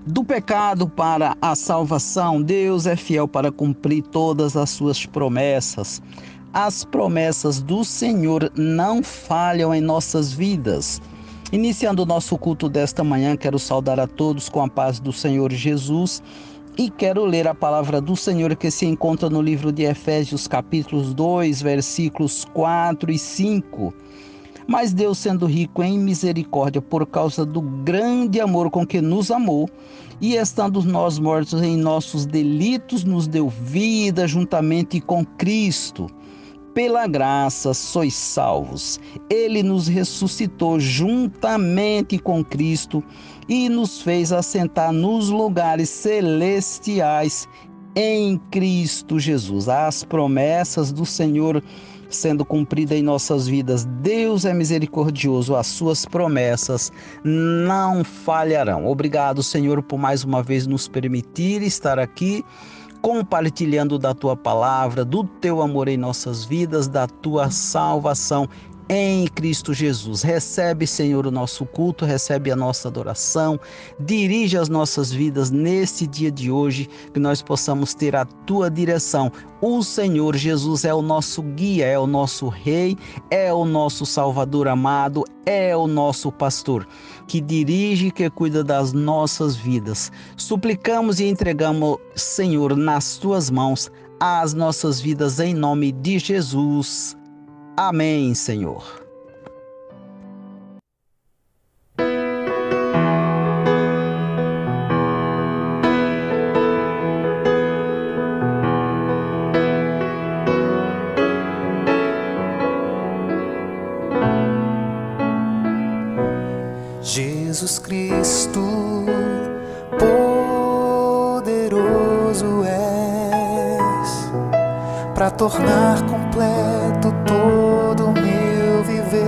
Do pecado para a salvação, Deus é fiel para cumprir todas as suas promessas. As promessas do Senhor não falham em nossas vidas. Iniciando o nosso culto desta manhã, quero saudar a todos com a paz do Senhor Jesus e quero ler a palavra do Senhor que se encontra no livro de Efésios, capítulos 2, versículos 4 e 5. Mas Deus, sendo rico em misericórdia por causa do grande amor com que nos amou, e estando nós mortos em nossos delitos, nos deu vida juntamente com Cristo. Pela graça sois salvos. Ele nos ressuscitou juntamente com Cristo e nos fez assentar nos lugares celestiais em Cristo Jesus. As promessas do Senhor sendo cumpridas em nossas vidas. Deus é misericordioso, as suas promessas não falharão. Obrigado, Senhor, por mais uma vez nos permitir estar aqui compartilhando da tua palavra, do teu amor em nossas vidas, da tua salvação em Cristo Jesus. Recebe, Senhor, o nosso culto, recebe a nossa adoração, dirige as nossas vidas nesse dia de hoje, que nós possamos ter a tua direção. O Senhor Jesus é o nosso guia, é o nosso rei, é o nosso Salvador amado, é o nosso pastor, que dirige e que cuida das nossas vidas. Suplicamos e entregamos, Senhor, nas tuas mãos as nossas vidas em nome de Jesus. Amém, Senhor. Jesus Cristo, poderoso és, para tornar completo todo o meu viver.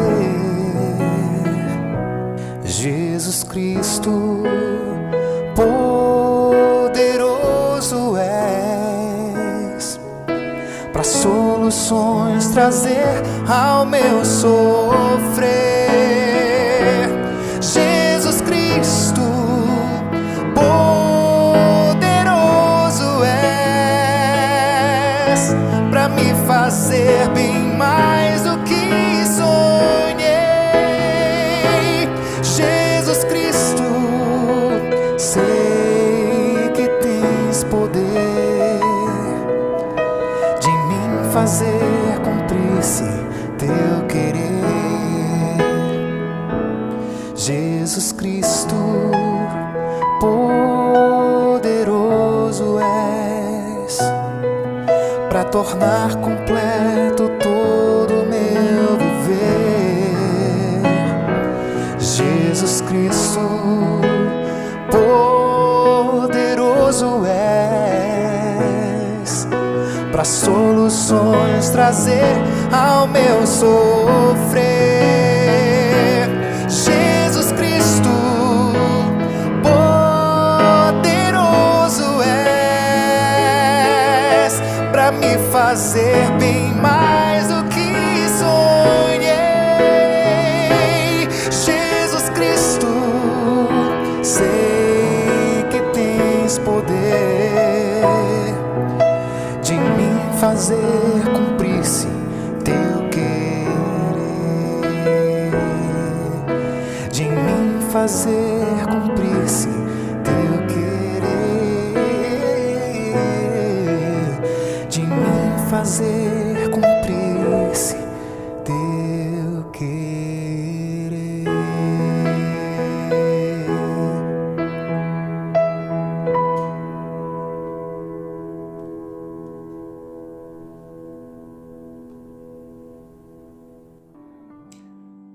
Jesus Cristo, poderoso és, para soluções trazer ao meu sofrer. Jesus Cristo, poderoso és, para me fazer bem mais do que sonhei. Jesus Cristo, sei que tens poder de mim fazer cumprir-se teu querer. Jesus Cristo, poderoso és, para tornar completo todo o meu viver. Jesus Cristo, poderoso és, para soluções trazer ao meu sofrer. Jesus Cristo, poderoso és, para me fazer bem mais do que sonhei. Jesus Cristo, sei que tens poder de mim fazer cumprir-se teu querer, de mim fazer cumprir-se teu querer, de mim fazer cumprir-se teu querer.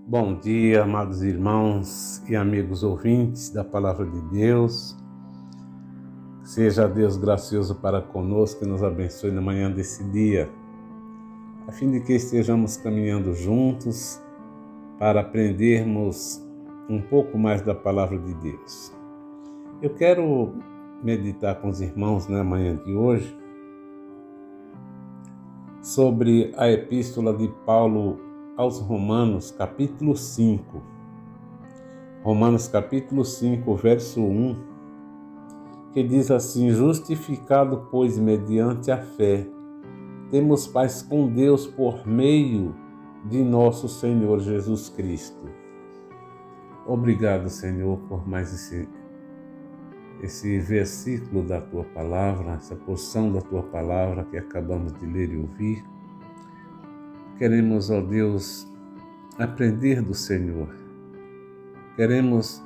Bom dia, amados irmãos e amigos ouvintes da Palavra de Deus. Seja Deus gracioso para conosco e nos abençoe na manhã desse dia, a fim de que estejamos caminhando juntos para aprendermos um pouco mais da Palavra de Deus. Eu quero meditar com os irmãos na manhã de hoje sobre a epístola de Paulo aos Romanos, capítulo 5. Romanos, capítulo 5, verso 1, que diz assim: justificado, pois, mediante a fé, temos paz com Deus por meio de nosso Senhor Jesus Cristo. Obrigado, Senhor, por mais esse versículo da Tua Palavra, essa porção da Tua Palavra que acabamos de ler e ouvir. Queremos, ó Deus, aprender do Senhor. Queremos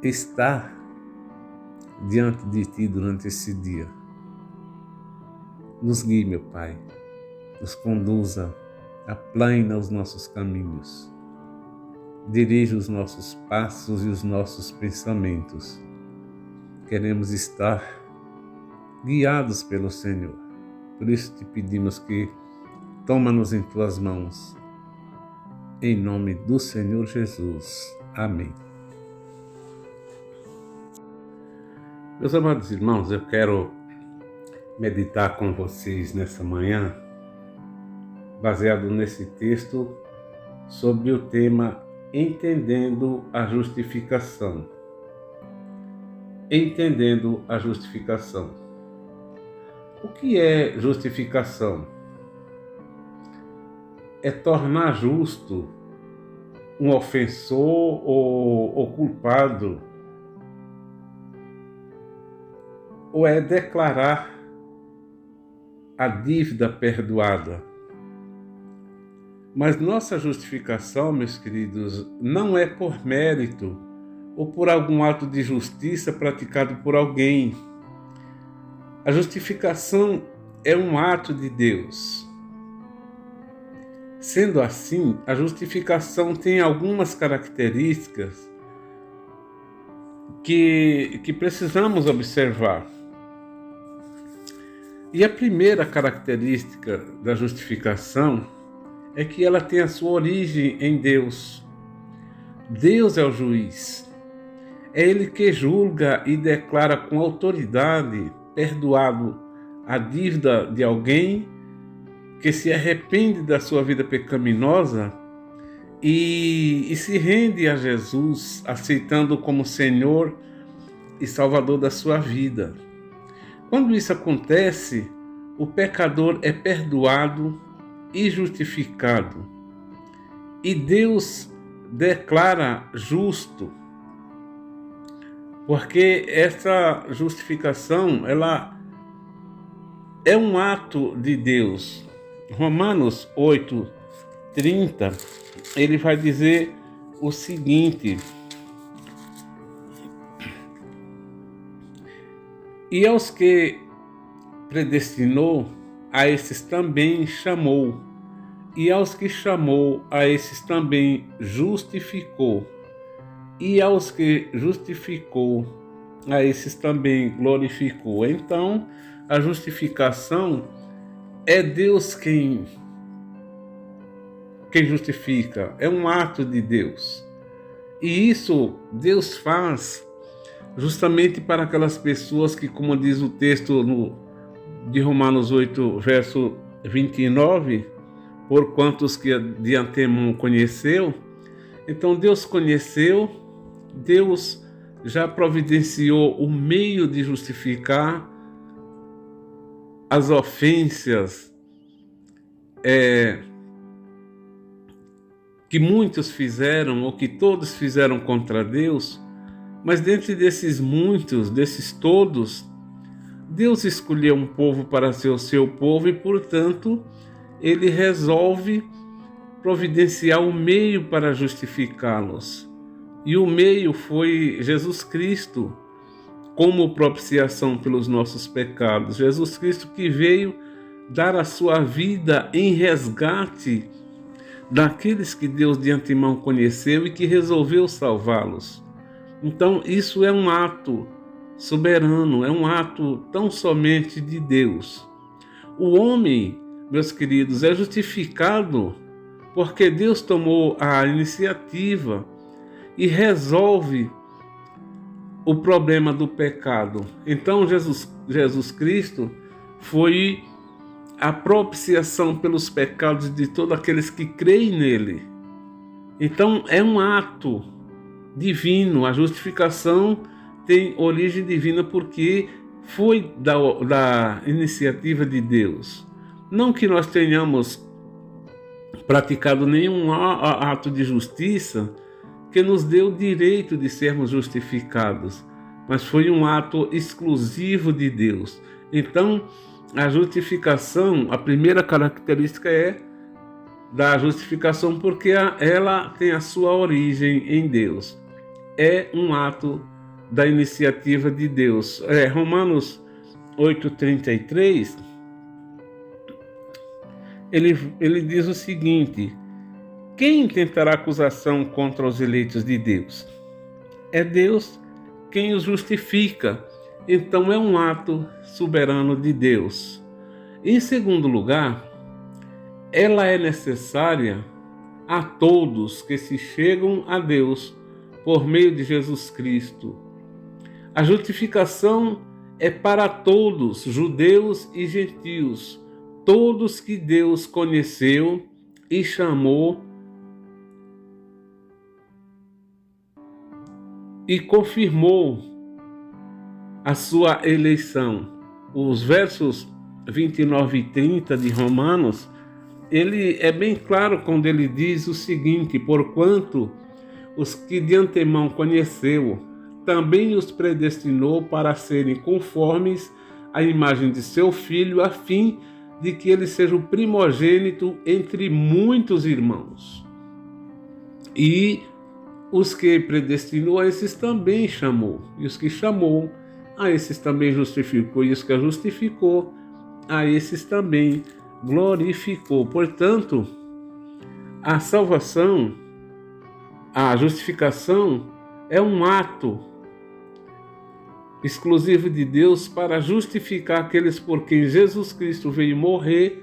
estar diante de Ti durante esse dia. Nos guie, meu Pai, nos conduza, aplana os nossos caminhos, dirija os nossos passos e os nossos pensamentos. Queremos estar guiados pelo Senhor. Por isso te pedimos que toma-nos em Tuas mãos. Em nome do Senhor Jesus. Amém. Meus amados irmãos, eu quero meditar com vocês nessa manhã, baseado nesse texto, sobre o tema Entendendo a Justificação. Entendendo a justificação. O que é justificação? É tornar justo um ofensor ou culpado, ou é declarar a dívida perdoada. Mas nossa justificação, meus queridos, não é por mérito ou por algum ato de justiça praticado por alguém. A justificação é um ato de Deus. Sendo assim, a justificação tem algumas características que precisamos observar. E a primeira característica da justificação é que ela tem a sua origem em Deus. Deus é o juiz. É Ele que julga e declara com autoridade perdoado a dívida de alguém que se arrepende da sua vida pecaminosa e se rende a Jesus, aceitando como Senhor e Salvador da sua vida. Quando isso acontece, o pecador é perdoado e justificado, e Deus declara justo, porque essa justificação, ela é um ato de Deus. Romanos 8:30, ele vai dizer o seguinte: e aos que predestinou, a esses também chamou, e aos que chamou, a esses também justificou, e aos que justificou, a esses também glorificou. Então, a justificação é Deus quem justifica, é um ato de Deus. E isso Deus faz justamente para aquelas pessoas que, como diz o texto de Romanos 8, verso 29, por quantos que de antemão conheceu. Então Deus conheceu, Deus já providenciou o meio de justificar as ofensas que muitos fizeram, ou que todos fizeram contra Deus. Mas dentre desses muitos, desses todos, Deus escolheu um povo para ser o seu povo e, portanto, Ele resolve providenciar o meio para justificá-los. E o meio foi Jesus Cristo, como propiciação pelos nossos pecados. Jesus Cristo que veio dar a sua vida em resgate daqueles que Deus de antemão conheceu e que resolveu salvá-los. Então, isso é um ato soberano, é um ato tão somente de Deus. O homem, meus queridos, é justificado porque Deus tomou a iniciativa e resolve o problema do pecado. Então, Jesus Cristo foi a propiciação pelos pecados de todos aqueles que creem nele. Então é um ato divino. A justificação tem origem divina porque foi da iniciativa de Deus. Não que nós tenhamos praticado nenhum ato de justiça que nos deu o direito de sermos justificados, mas foi um ato exclusivo de Deus. Então, a justificação, a primeira característica é da justificação porque ela tem a sua origem em Deus. É um ato da iniciativa de Deus. Romanos 8,33, ele diz o seguinte: quem intentará acusação contra os eleitos de Deus? É Deus quem os justifica. Então é um ato soberano de Deus. Em segundo lugar, ela é necessária a todos que se chegam a Deus por meio de Jesus Cristo. A justificação é para todos, judeus e gentios, todos que Deus conheceu e chamou e confirmou a sua eleição. Os versos 29 e 30 de Romanos, ele é bem claro quando ele diz o seguinte: porquanto os que de antemão conheceu, também os predestinou para serem conformes à imagem de seu Filho, a fim de que ele seja o primogênito entre muitos irmãos. E os que predestinou, a esses também chamou. E os que chamou, a esses também justificou. E os que justificou, a esses também glorificou. Portanto, a salvação, a justificação, é um ato exclusivo de Deus para justificar aqueles por quem Jesus Cristo veio morrer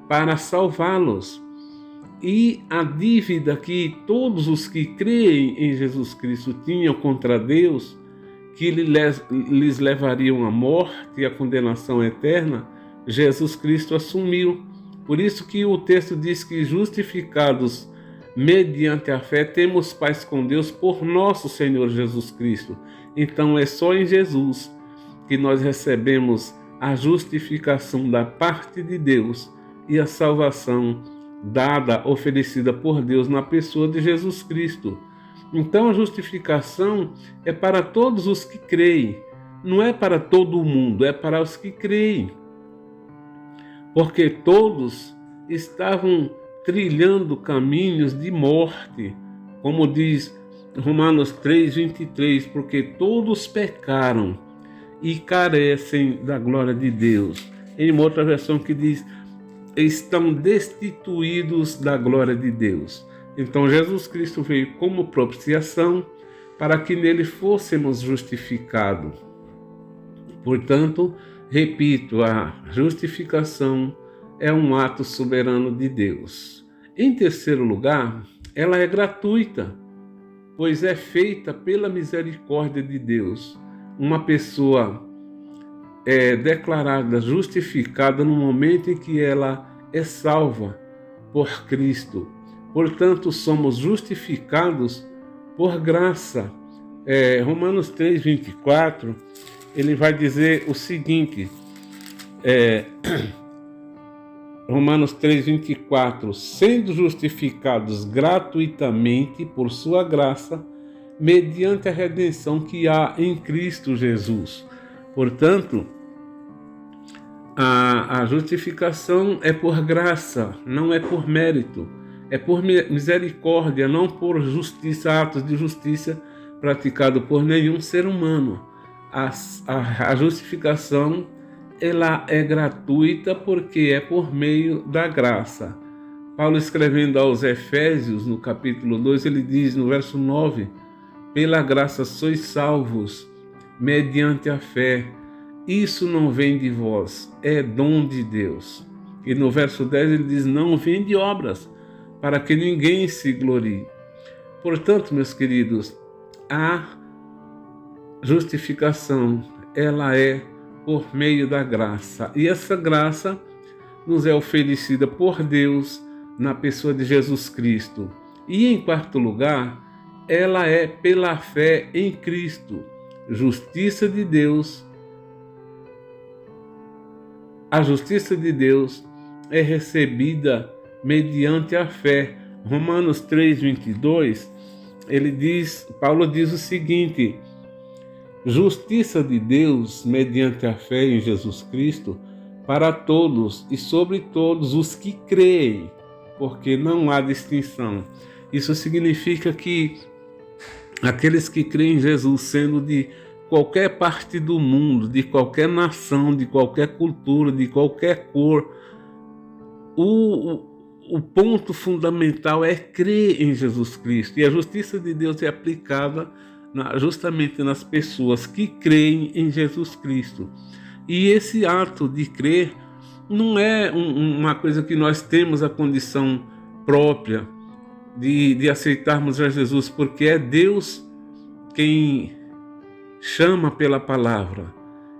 para salvá-los. E a dívida que todos os que creem em Jesus Cristo tinham contra Deus, que lhes levariam à morte e à condenação eterna, Jesus Cristo assumiu. Por isso que o texto diz que justificados mediante a fé temos paz com Deus por nosso Senhor Jesus Cristo. Então é só em Jesus que nós recebemos a justificação da parte de Deus e a salvação dada, oferecida por Deus na pessoa de Jesus Cristo. Então a justificação é para todos os que creem, não é para todo o mundo, é para os que creem. Porque todos estavam trilhando caminhos de morte, como diz Romanos 3:23, porque todos pecaram e carecem da glória de Deus. Em uma outra versão que diz, estão destituídos da glória de Deus. Então Jesus Cristo veio como propiciação para que nele fôssemos justificados. Portanto, repito, a justificação é um ato soberano de Deus. Em terceiro lugar, ela é gratuita, pois é feita pela misericórdia de Deus. Uma pessoa é declarada justificada no momento em que ela é salva por Cristo. Portanto, somos justificados por graça. Romanos 3:24, ele vai dizer o seguinte, Romanos 3:24, sendo justificados gratuitamente por sua graça, mediante a redenção que há em Cristo Jesus. Portanto, a justificação é por graça, não é por mérito, é por misericórdia, não por justiça, atos de justiça praticado por nenhum ser humano. A justificação, ela é gratuita porque é por meio da graça. Paulo, escrevendo aos Efésios, no capítulo 2, ele diz no verso 9, pela graça sois salvos, mediante a fé. Isso não vem de vós, é dom de Deus. E no verso 10 ele diz, não vem de obras, para que ninguém se glorie. Portanto, meus queridos, a justificação, ela é por meio da graça. E essa graça nos é oferecida por Deus na pessoa de Jesus Cristo. E em quarto lugar, ela é pela fé em Cristo, justiça de Deus. A justiça de Deus é recebida mediante a fé. Romanos 3:22, Paulo diz o seguinte: justiça de Deus mediante a fé em Jesus Cristo para todos e sobre todos os que creem, porque não há distinção. Isso significa que aqueles que creem em Jesus, sendo de qualquer parte do mundo, de qualquer nação, de qualquer cultura, de qualquer cor, o ponto fundamental é crer em Jesus Cristo. E a justiça de Deus é aplicada justamente nas pessoas que creem em Jesus Cristo. E esse ato de crer não é uma coisa que nós temos a condição própria de aceitarmos a Jesus, porque é Deus quem chama pela palavra,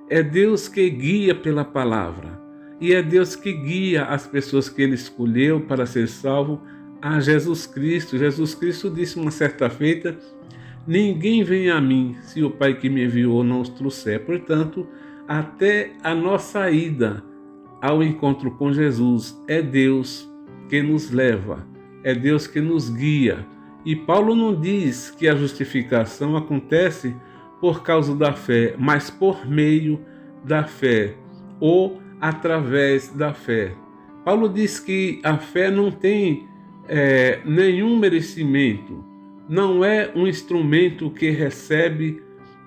é Deus que guia pela palavra, e é Deus que guia as pessoas que Ele escolheu para ser salvo a Jesus Cristo. Jesus Cristo disse uma certa feita: ninguém vem a mim se o Pai que me enviou não os trouxer. Portanto, até a nossa ida ao encontro com Jesus, é Deus que nos leva, é Deus que nos guia. E Paulo não diz que a justificação acontece por causa da fé, mas por meio da fé, ou através da fé. Paulo diz que a fé não tem nenhum merecimento, não é um instrumento que recebe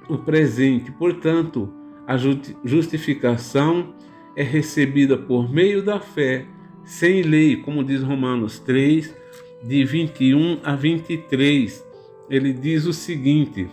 o presente. Portanto, a justificação é recebida por meio da fé, sem lei, como diz Romanos 3, de 21 a 23. Ele diz o seguinte: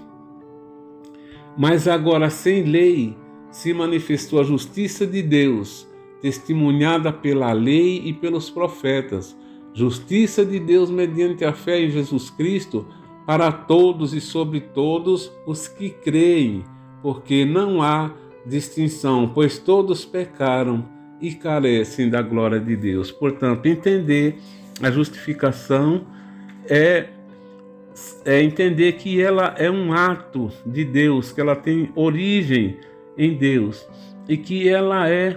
mas agora sem lei se manifestou a justiça de Deus, testemunhada pela lei e pelos profetas, justiça de Deus mediante a fé em Jesus Cristo, para todos e sobre todos os que creem, porque não há distinção, pois todos pecaram e carecem da glória de Deus. Portanto, entender a justificação é entender que ela é um ato de Deus, que ela tem origem em Deus e que ela é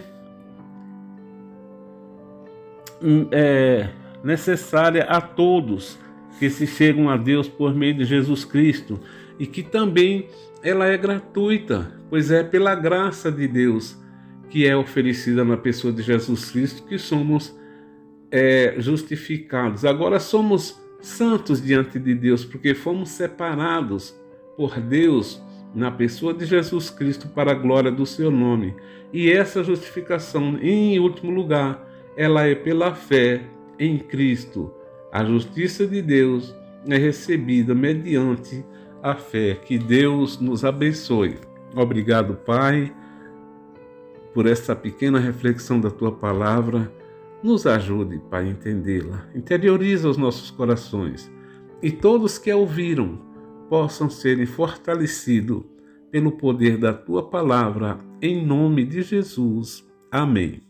necessária a todos que se chegam a Deus por meio de Jesus Cristo, e que também ela é gratuita, pois é pela graça de Deus que é oferecida na pessoa de Jesus Cristo que somos justificados. Agora somos santos diante de Deus, porque fomos separados por Deus na pessoa de Jesus Cristo para a glória do seu nome. E essa justificação, em último lugar, ela é pela fé em Cristo. A justiça de Deus é recebida mediante a fé. Que Deus nos abençoe. Obrigado, Pai, por essa pequena reflexão da Tua palavra. Nos ajude, Pai, a entendê-la. Interioriza os nossos corações e todos que a ouviram possam serem fortalecidos pelo poder da Tua palavra, em nome de Jesus. Amém.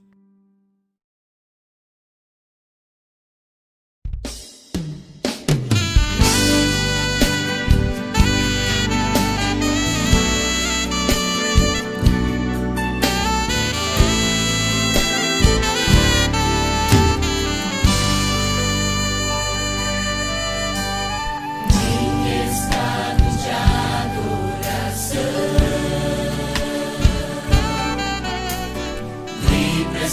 Livre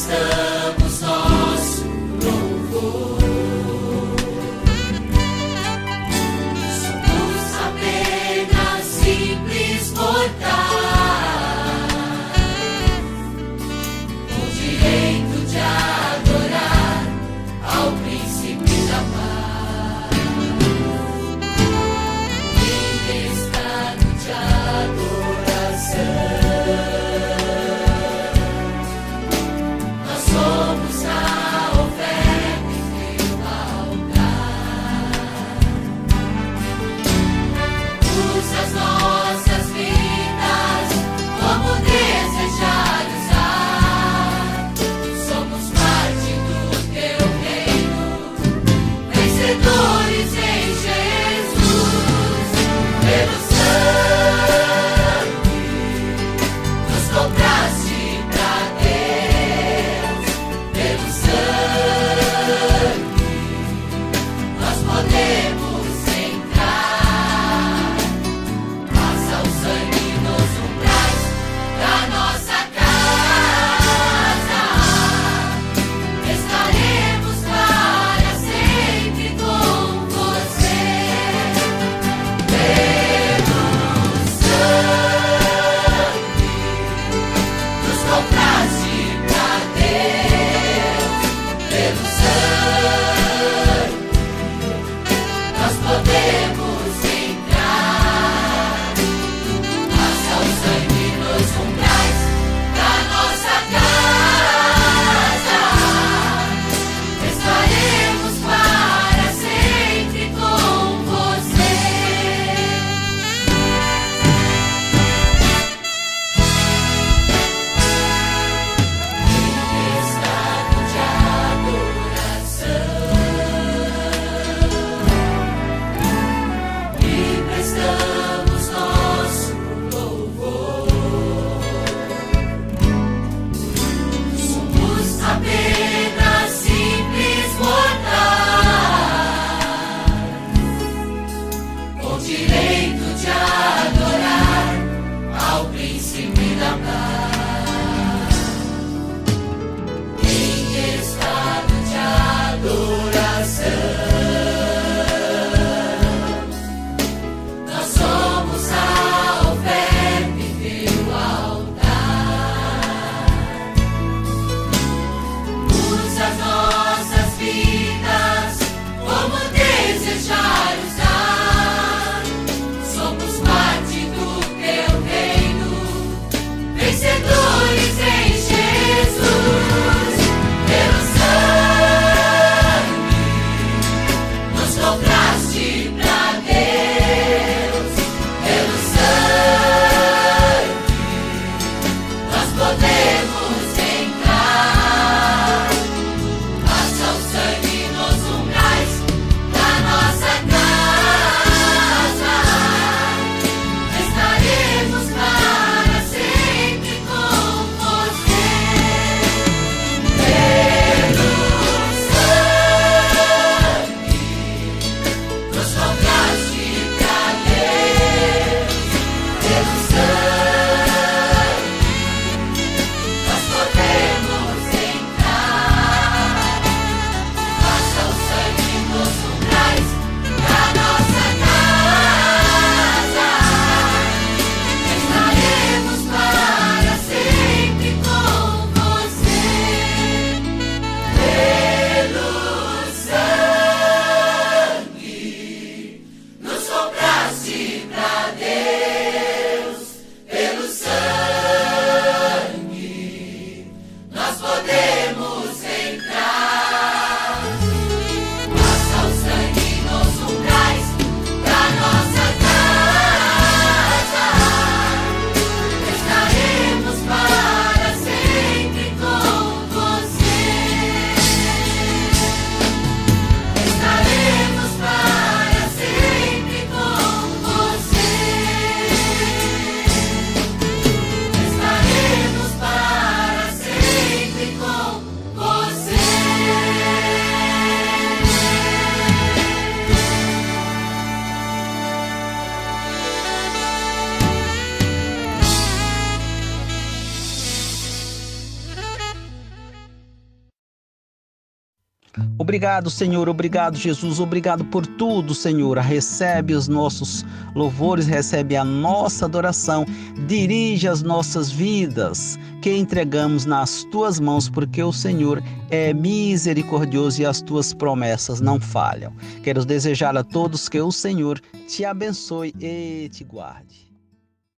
direito de adorar ao príncipe da paz. Em estado de adoração, nós somos a oferta em teu altar. Usa as nossas vidas como desejar usar. Somos parte do teu reino, vencedores em Jesus. Pelo sangue nos compraste pra Deus. Pelo sangue nós podemos entrar. Passa o sangue nos umbrais da nossa casa. Estaremos para sempre com você. Pelo sangue nos compraste pra Deus. Pelo sangue nós podemos entrar. Passa o sangue nos umbrais da nossa casa. Estaremos para sempre com você. Pelo sangue nos compraste pra Deus. Pelo sangue nós podemos entrar. Passa o sangue nos umbrais da nossa casa. Estaremos para sempre com você. Estaremos para sempre com você. Estaremos para sempre com você. Obrigado, Senhor, obrigado, Jesus, obrigado por tudo, Senhor. Recebe os nossos louvores, recebe a nossa adoração, dirige as nossas vidas, que entregamos nas tuas mãos, porque o Senhor é misericordioso e as tuas promessas não falham. Quero desejar a todos que o Senhor te abençoe e te guarde.